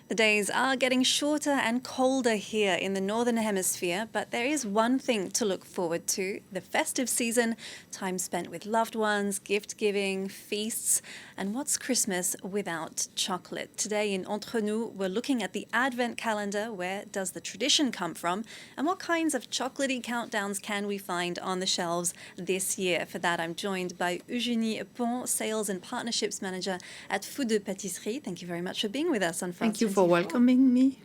The days are getting shorter and colder here in the Northern Hemisphere, but there is one thing to look forward to: the festive season, time spent with loved ones, gift giving, feasts. And what's Christmas without chocolate? Today in Entre Nous, we're looking at the Advent calendar. Where does the tradition come from? And what kinds of chocolatey countdowns can we find on the shelves this year? For that, I'm joined by Eugenie Pont, Sales and Partnerships Manager at Fou de Pâtisserie. Thank you very much for being with us on France. Thank you for welcoming me.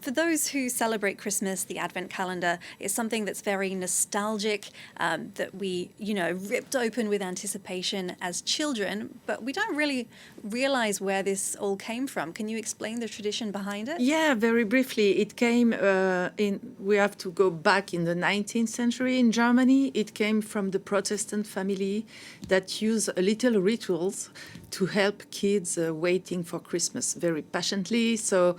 For those who celebrate Christmas, the Advent calendar is something that's very nostalgic, that we, ripped open with anticipation as children, but we don't really realize where this all came from. Can you explain the tradition behind it? Yeah, very briefly. It came we have to go back in the 19th century in Germany. It came from the Protestant family that use little rituals to help kids waiting for Christmas very patiently. So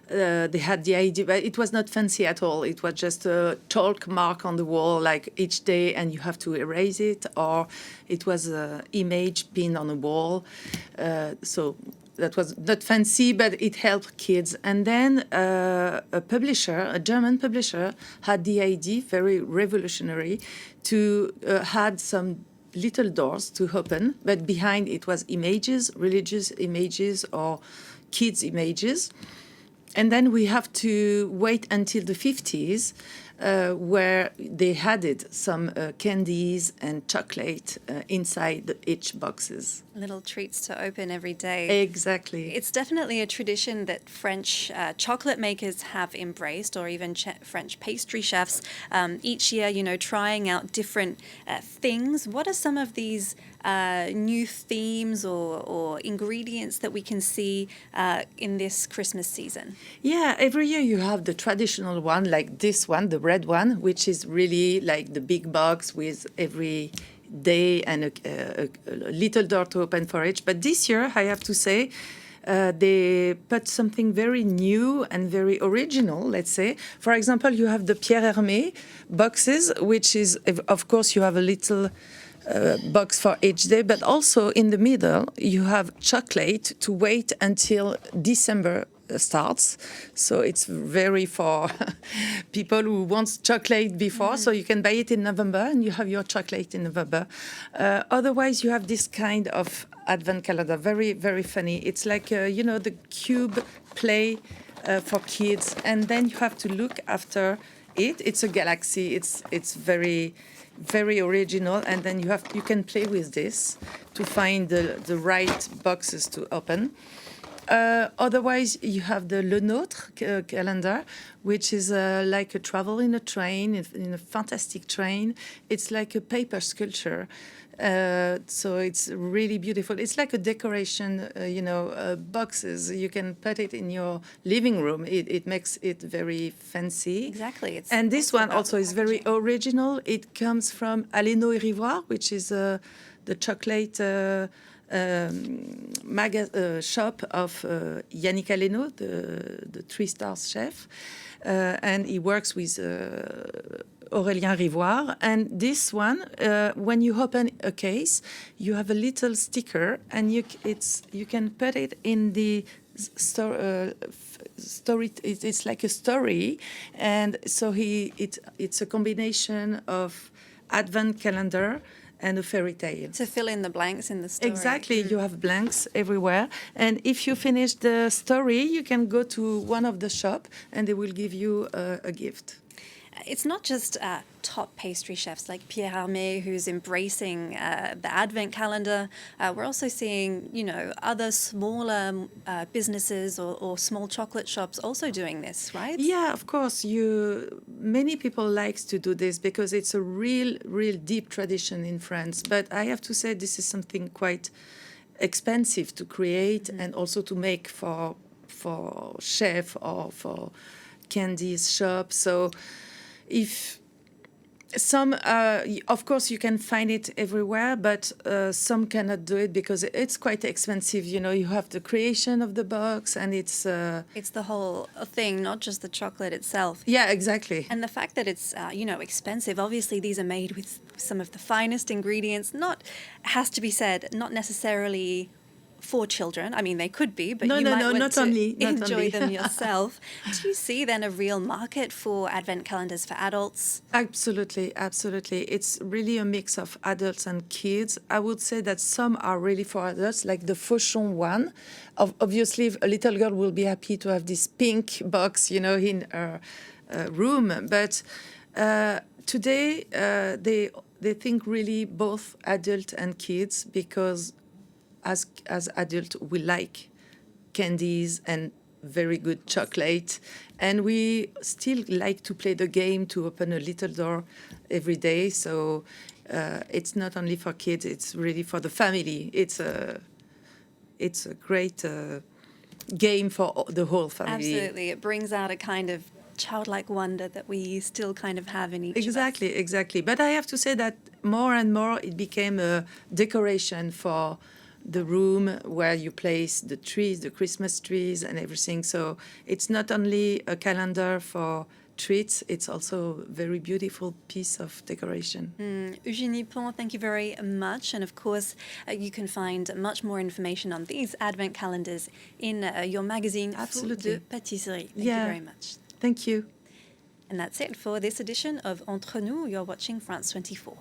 they had the idea, but it was not fancy at all. It was just a chalk mark on the wall, like each day, and you have to erase it, or it was an image pinned on a wall. So that was not fancy, but it helped kids. And then a German publisher, had the idea, very revolutionary, to had some little doors to open, but behind it was images, religious images or kids' images. And then we have to wait until the 50s, where they added some candies and chocolate inside each boxes. Little treats to open every day. Exactly. It's definitely a tradition that French chocolate makers have embraced, or even French pastry chefs, each year, trying out different things. What are some of these new themes or ingredients that we can see in this Christmas season? Yeah, every year you have the traditional one, like this one, the red one, which is really like the big box with every day and a little door to open for each. But this year, I have to say, they put something very new and very original, let's say. For example, you have the Pierre Hermé boxes, which is, of course, you have a little box for each day, but also in the middle, you have chocolate to wait until December starts. So it's very for people who want chocolate before. So you can buy it in November and you have your chocolate in November. Otherwise, you have this kind of advent calendar, very, very funny. It's like, the cube play for kids. And then you have to look after it. It's a galaxy. It's very, very original. And then you can play with this to find the right boxes to open. Otherwise, you have the Le Nôtre calendar, which is like a travel in a train, in a fantastic train. It's like a paper sculpture. So it's really beautiful. It's like a decoration, boxes. You can put it in your living room. It makes it very fancy. Exactly. And this one also is very original. It comes from Aleno et Rivoire, which is the chocolate shop of Yannick Aleno, the 3-star chef, and he works with Aurélien Rivoire. And this one, when you open a case, you have a little sticker, and you can put it in the story. It's like a story, and so it's a combination of advent calendar and a fairy tale. To fill in the blanks in the story. Exactly, you have blanks everywhere. And if you finish the story, you can go to one of the shop and they will give you a gift. It's not just top pastry chefs like Pierre Hermé who's embracing the Advent calendar. We're also seeing, other smaller businesses or small chocolate shops also doing this, right? Yeah, of course. Many people likes to do this because it's a real deep tradition in France. But I have to say this is something quite expensive to create and also to make for chef or for candies shop. So if some, of course, you can find it everywhere, but some cannot do it because it's quite expensive. You have the creation of the box, and it's the whole thing, not just the chocolate itself. Yeah, exactly. And the fact that it's expensive. Obviously, these are made with some of the finest ingredients. Has to be said, not necessarily for children. I mean, they could be, but No, you no, might no, want not to only, not enjoy only. them yourself. Do you see then a real market for advent calendars for adults? Absolutely, absolutely. It's really a mix of adults and kids. I would say that some are really for adults, like the Fauchon one. Obviously, a little girl will be happy to have this pink box, you know, in her room. But today, they think really both adult and kids, because as adult we like candies and very good chocolate, and we still like to play the game to open a little door every day. So it's not only for kids, it's really for the family. It's a great game for the whole family. Absolutely. It brings out a kind of childlike wonder that we still kind of have in each of us. Exactly, exactly. But I have to say that more and more it became a decoration for the room where you place the trees, the Christmas trees and everything. So it's not only a calendar for treats, it's also a very beautiful piece of decoration. Eugenie Pont, thank you very much. And of course, you can find much more information on these advent calendars in your magazine, Fou Absolutely. de Pâtisserie. Thank Yeah. you very much. Thank you. And that's it for this edition of Entre Nous. You're watching France 24.